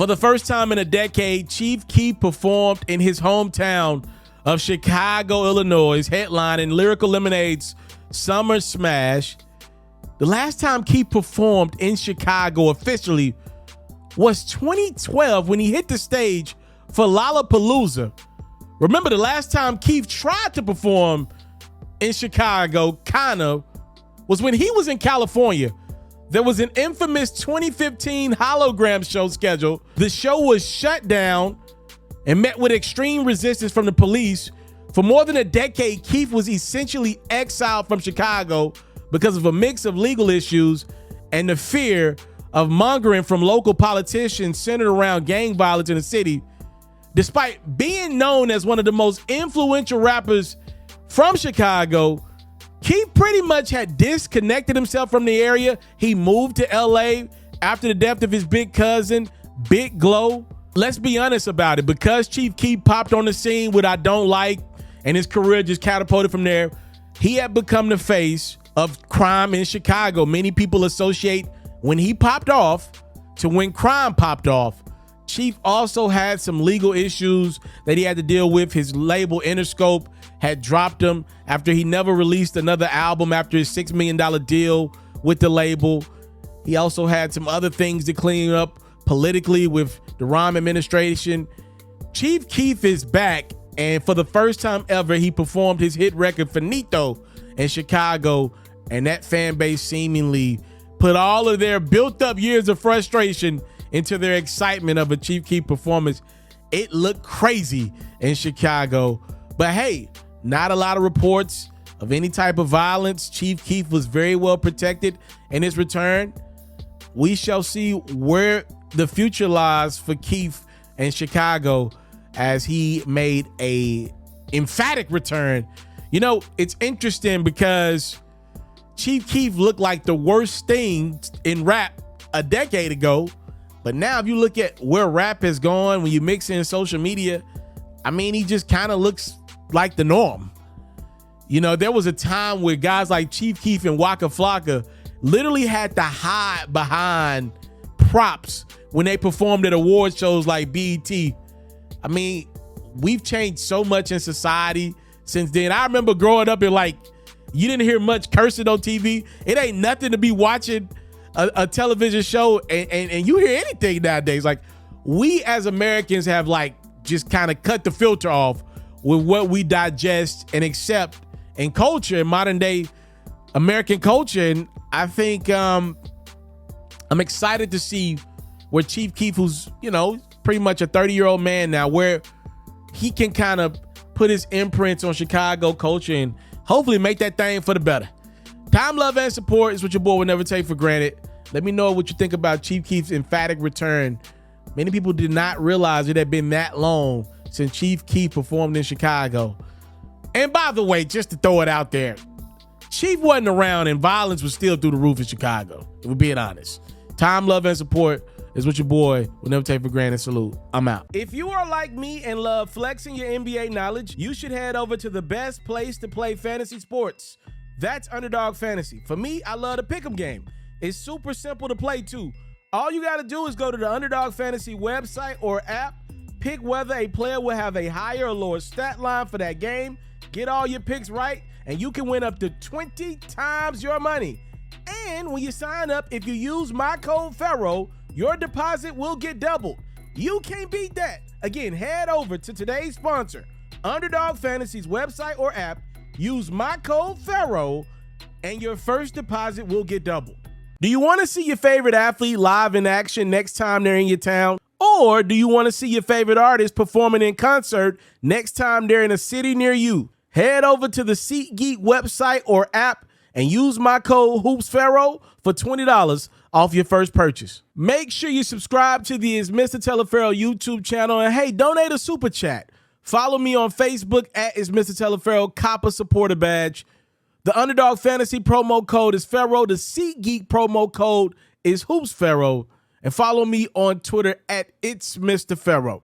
For the first time in a decade, Chief Keef performed in his hometown of Chicago, Illinois, headlining Lyrical Lemonade's Summer Smash. The last time Keef performed in Chicago officially was 2012 when he hit the stage for Lollapalooza. Remember, the last time Keef tried to perform in Chicago, was when he was in California. There was an infamous 2015 hologram show scheduled. The show was shut down and met with extreme resistance from the police. For more than a decade, Keef was essentially exiled from Chicago because of a mix of legal issues and the fear of mongering from local politicians centered around gang violence in the city. Despite being known as one of the most influential rappers from Chicago, Keef pretty much had disconnected himself from the area. He moved to LA after the death of his big cousin, Big Glow. Let's be honest about it. Because Chief Keef popped on the scene with I Don't Like, and his career just catapulted from there, he had become the face of crime in Chicago. Many people associate when he popped off to when crime popped off. Chief also had some legal issues that he had to deal with. His label Interscope had dropped him after he never released another album after his $6 million deal with the label. He also had some other things to clean up politically with the Rahm administration. Chief Keef is back, and for the first time ever, he performed his hit record Finito in Chicago, and that fan base seemingly put all of their built up years of frustration into their excitement of a Chief Keef performance. It looked crazy in Chicago, but hey, not a lot of reports of any type of violence. Chief Keef was very well protected in his return. We shall see where the future lies for Keef in Chicago as he made a emphatic return. You know, it's interesting because Chief Keef looked like the worst thing in rap a decade ago. But now if you look at where rap has gone, when you mix in social media, I mean, he just kind of looks like the norm. You know, there was a time where guys like Chief Keef and Waka Flocka literally had to hide behind props when they performed at award shows like BET. I mean, we've changed so much in society since then. I remember growing up and like, you didn't hear much cursing on TV. It ain't nothing to be watching a television show and you hear anything nowadays. Like, we as Americans have like just kind of cut the filter off with what we digest and accept in culture, in modern day American culture. And I think I'm excited to see where Chief Keef, who's, you know, pretty much a 30-year-old man now, where he can kind of put his imprints on Chicago culture and hopefully make that thing for the better. Time, love, and support is what your boy will never take for granted. Let me know what you think about Chief Keef's emphatic return. Many people did not realize it had been that long since Chief Keef performed in Chicago. And by the way, just to throw it out there, Chief wasn't around and violence was still through the roof in Chicago, if we're being honest. Time, love, and support is what your boy will never take for granted. Salute. I'm out. If you are like me and love flexing your NBA knowledge, you should head over to the best place to play fantasy sports. That's Underdog Fantasy. For me, I love the pick'em game. It's super simple to play too. All you got to do is go to the Underdog Fantasy website or app, pick whether a player will have a higher or lower stat line for that game, get all your picks right, and you can win up to 20 times your money. And when you sign up, if you use my code FERRO, your deposit will get doubled. You can't beat that. Again, head over to today's sponsor, Underdog Fantasy's website or app, use my code FERRO, and your first deposit will get doubled. Do you want to see your favorite athlete live in action next time they're in your town? Or do you want to see your favorite artist performing in concert next time they're in a city near you? Head over to the SeatGeek website or app and use my code HoopsFerro for $20 off your first purchase. Make sure you subscribe to the It's Mr. Taliaferro YouTube channel, and hey, donate a super chat. Follow me on Facebook at It's Mr. Taliaferro, cop a supporter badge. The Underdog Fantasy promo code is Ferro. The SeatGeek promo code is HoopsFerro. And follow me on Twitter at It's Mr. Ferro.